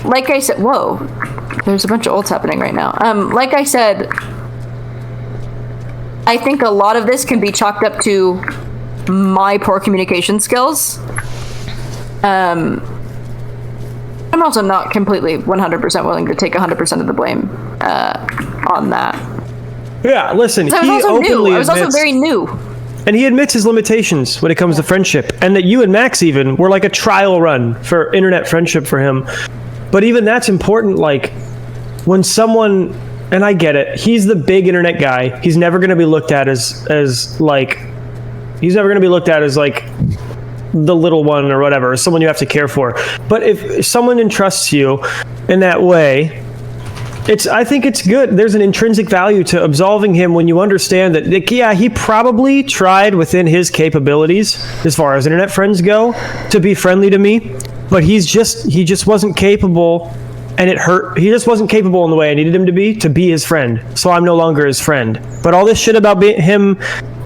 like I said, whoa, there's a bunch of ults happening right now. Like I said, I think a lot of this can be chalked up to my poor communication skills. I'm also not completely 100% willing to take 100% of the blame on that. Yeah, listen, I was also very new. And he admits his limitations when it comes to friendship, and that you and Max even were like a trial run for internet friendship for him. But even that's important, like, when someone, and I get it, he's the big internet guy. He's never going to be looked at as like the little one or whatever, or someone you have to care for. But if someone entrusts you in that way, I think it's good. There's an intrinsic value to absolving him when you understand that, yeah, he probably tried within his capabilities, as far as internet friends go, to be friendly to me, but he just wasn't capable, and it hurt. He just wasn't capable in the way I needed him to be his friend. So I'm no longer his friend. But all this shit about him,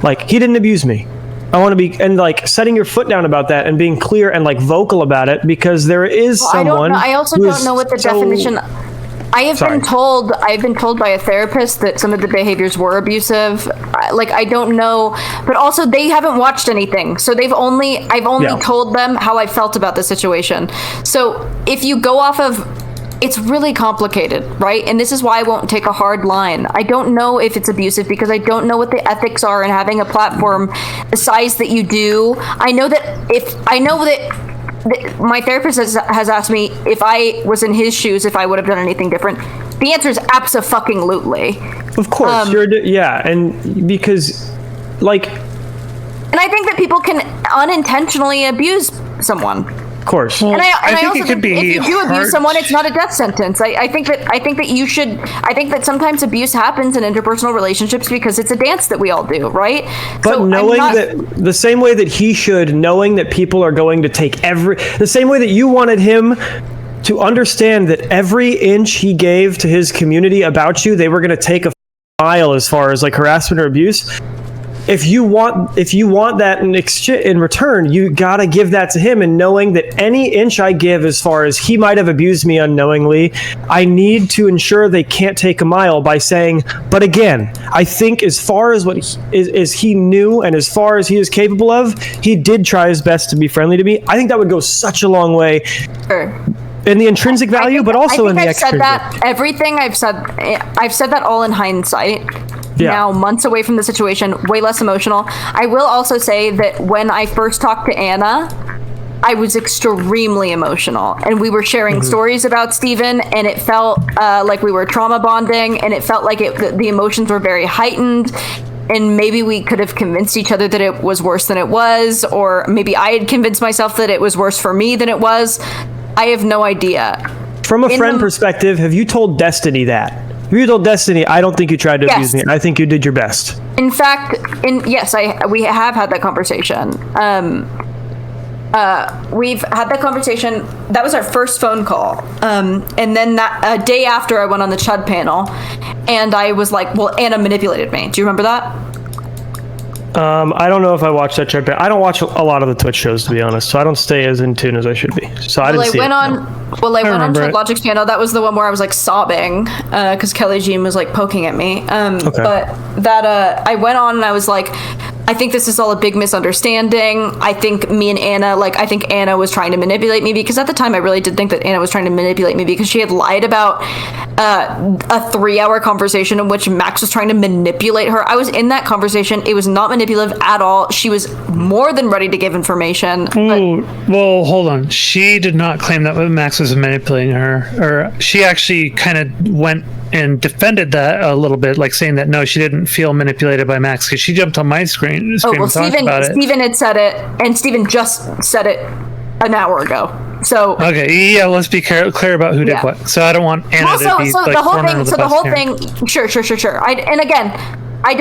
like, he didn't abuse me. I want to be, and like setting your foot down about that and being clear and like vocal about it, because there is someone. I also don't know what the definition. I've been told by a therapist that some of the behaviors were abusive. Like, I don't know, but also they haven't watched anything, so I've only told them how I felt about the situation. So if you go off of, it's really complicated, right? And this is why I won't take a hard line. I don't know if it's abusive because I don't know what the ethics are in having a platform the size that you do. I know that my therapist has asked me if I was in his shoes, if I would have done anything different. The answer is abso-fucking-lutely. Of course, and because, like... And I think that people can unintentionally abuse someone. Of course. Well, I think also think if you do abuse someone, it's not a death sentence. I think that sometimes abuse happens in interpersonal relationships because it's a dance that we all do, right? But so knowing that the same way that he should, knowing that people are going to take the same way that you wanted him to understand that every inch he gave to his community about you, they were going to take a mile as far as like harassment or abuse. If you want that in return, you gotta give that to him. And knowing that any inch I give, as far as he might have abused me unknowingly, I need to ensure they can't take a mile by saying, but again, I think as far as what he knew and as far as he is capable of, he did try his best to be friendly to me. I think that would go such a long way. Sure. In the intrinsic value, but also in the extrinsic. Everything I've said that all in hindsight. Yeah. Now, months away from the situation, way less emotional. I will also say that when I first talked to Anna, I was extremely emotional, and we were sharing stories about Steven, and it felt like we were trauma bonding, and it felt like the emotions were very heightened, and maybe we could have convinced each other that it was worse than it was, or maybe I had convinced myself that it was worse for me than it was. I have no idea. From a friend perspective, have you told Destiny that? If you told Destiny, I don't think you tried to abuse me. I think you did your best. In fact, we have had that conversation. We've had that conversation. That was our first phone call. And then that day after, I went on the Chud panel, and I was like, well, Anna manipulated me. Do you remember that? I don't know if I watched that Chud panel. I don't watch a lot of the Twitch shows, to be honest, so I don't stay as in tune as I should be. So I didn't see it. I went on to Logic's panel. That was the one where I was like sobbing because Kelly Jean was like poking at me. Okay. But that I went on and I was like, I think this is all a big misunderstanding. I think me and Anna, I think Anna was trying to manipulate me, because at the time I really did think that Anna was trying to manipulate me because she had lied about a 3-hour conversation in which Max was trying to manipulate her. I was in that conversation. It was not manipulative at all. She was more than ready to give information. Well, hold on. She did not claim that Max was manipulating her, or she actually kind of went and defended that a little bit, like saying that no, she didn't feel manipulated by Max, because she jumped on my screen and talked about it. Steven had said it, and Steven just said it an hour ago. So okay, yeah, let's be clear about who did what. So I don't want Anna to be the whole thing. Sure. I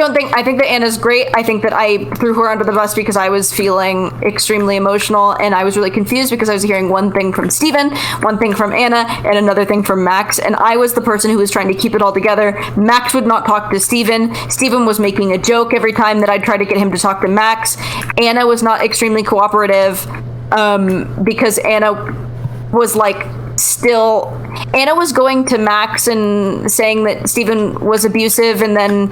think that Anna's great. I think that I threw her under the bus because I was feeling extremely emotional, and I was really confused because I was hearing one thing from Steven, one thing from Anna, and another thing from Max, and I was the person who was trying to keep it all together. Max would not talk to Steven. Steven was making a joke every time that I'd try to get him to talk to Max. Anna was not extremely cooperative because Anna was still... Anna was going to Max and saying that Steven was abusive, and then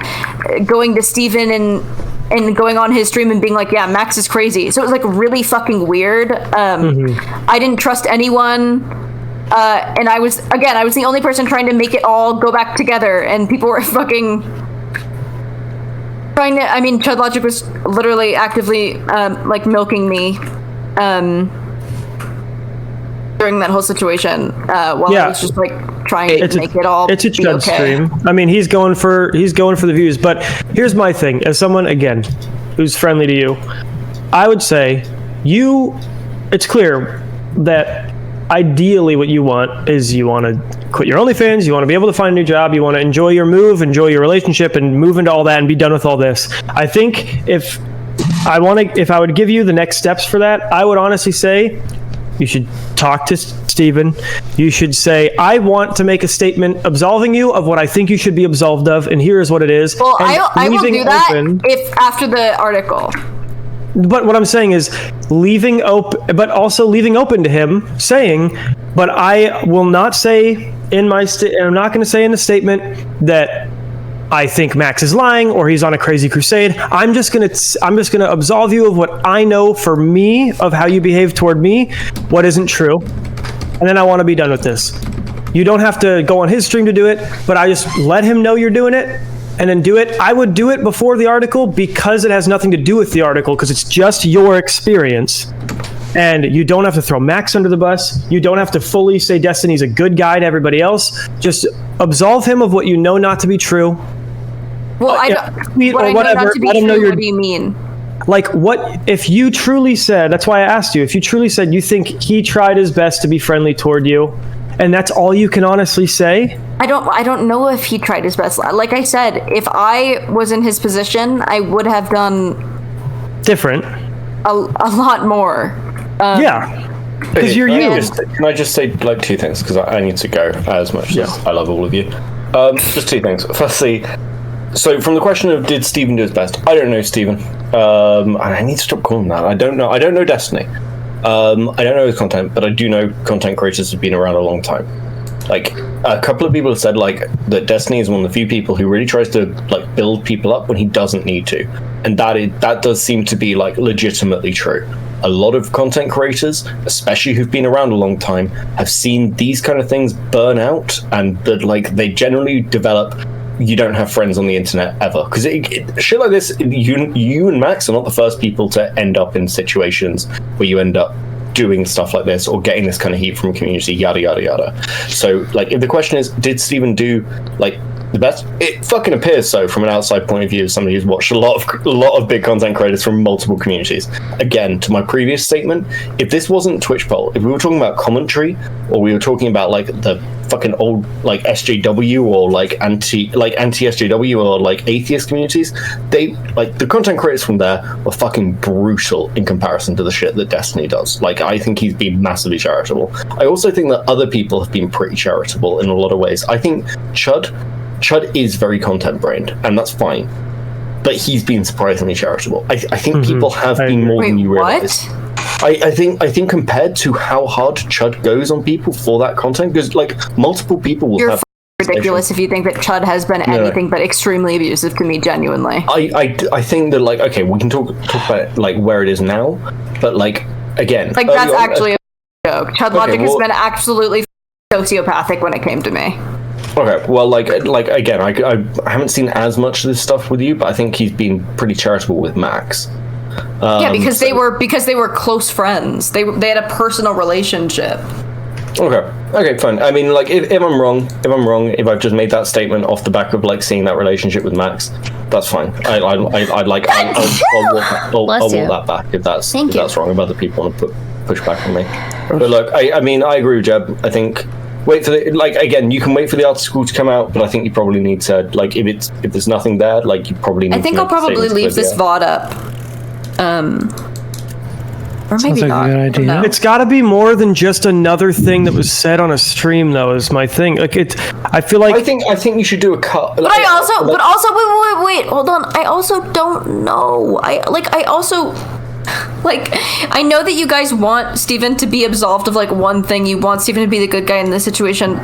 going to Steven and going on his stream and being like, yeah, Max is crazy. So it was like really fucking weird. I didn't trust anyone. And I was the only person trying to make it all go back together, and people were fucking trying to. I mean, Chud Logic was literally actively like milking me during that whole situation while I was just like trying to make it all. It's a Chud okay. stream. I mean, he's going for the views. But here's my thing: as someone again who's friendly to you, I would say it's clear that ideally what you want is you want to quit your OnlyFans, you want to be able to find a new job, you want to enjoy your move, enjoy your relationship, and move into all that and be done with all this. I think if I would give you the next steps for that, I would honestly say you should talk to Steven. You should say, I want to make a statement absolving you of what I think you should be absolved of, and here is what it is. Well, I will do that if after the article. But what I'm saying is leaving open, but also leaving open to him saying, but I will not say in my I'm not going to say in the statement that I think Max is lying or he's on a crazy crusade. I'm just going to absolve you of what I know for me of how you behave toward me, what isn't true. And then I want to be done with this. You don't have to go on his stream to do it, but I just let him know you're doing it. And then do it. I would do it before the article because it has nothing to do with the article, because it's just your experience. And you don't have to throw Max under the bus. You don't have to fully say Destiny's a good guy to everybody else. Just absolve him of what you know not to be true. Well, what do you mean? Like, what if you truly said, that's why I asked you, if you truly said you think he tried his best to be friendly toward you, and that's all you can honestly say? I don't know if he tried his best. Like I said, if I was in his position, I would have done different. A lot more. Yeah. Because you're you. Can I just say like two things? Because I need to go as much as I love all of you. Just two things. Firstly, so from the question of did Steven do his best? I don't know Steven. And I need to stop calling that. I don't know Destiny. I don't know his content, but I do know content creators have been around a long time. Like, a couple of people have said, like, that Destiny is one of the few people who really tries to, like, build people up when he doesn't need to. And that does seem to be, like, legitimately true. A lot of content creators, especially who've been around a long time, have seen these kind of things burn out, and that, like, they generally develop. You don't have friends on the internet ever, because shit like this. You and Max are not the first people to end up in situations where you end up doing stuff like this or getting this kind of heat from community, yada yada yada. So, like, if the question is, did Steven do like the best? It fucking appears so from an outside point of view, as somebody who's watched a lot of big content creators from multiple communities. Again, to my previous statement, if this wasn't Twitch poll, if we were talking about commentary, or we were talking about like the fucking old like SJW or like anti SJW or like atheist communities, they like the content creators from there were fucking brutal in comparison to the shit that Destiny does. Like, I think he's been massively charitable. I also think that other people have been pretty charitable in a lot of ways. I think Chud is very content brained, and that's fine, but he's been surprisingly charitable. I think people have been more than you realize. I think compared to how hard Chud goes on people for that content, because like multiple people will have ridiculous if you think that Chud has been anything but extremely abusive to me, genuinely. I think that, like, okay, we can talk about it, like where it is now, but like again, like that's actually a joke. Chud Logic has been absolutely sociopathic when it came to me. Okay, well, like again, I haven't seen as much of this stuff with you, but I think he's been pretty charitable with Max. Yeah, because they were close friends. They had a personal relationship. Okay, fine. I mean, like, if I'm wrong, if I've just made that statement off the back of like seeing that relationship with Max, that's fine. I'll walk that back if that's wrong. If other people want to push back on me. But look, I mean, I agree with Jeb. I think wait for the, like, again, you can wait for the article to come out, but I think you probably need to, like, if there's nothing there, like, you probably need to. I think I'll probably leave this VOD up. Or maybe like not. A good idea. It's got to be more than just another thing that was said on a stream, though. Is my thing. Like, I feel like. I think you should do a cut. But wait, hold on. I also don't know. I know that you guys want Steven to be absolved of like one thing. You want Steven to be the good guy in this situation, but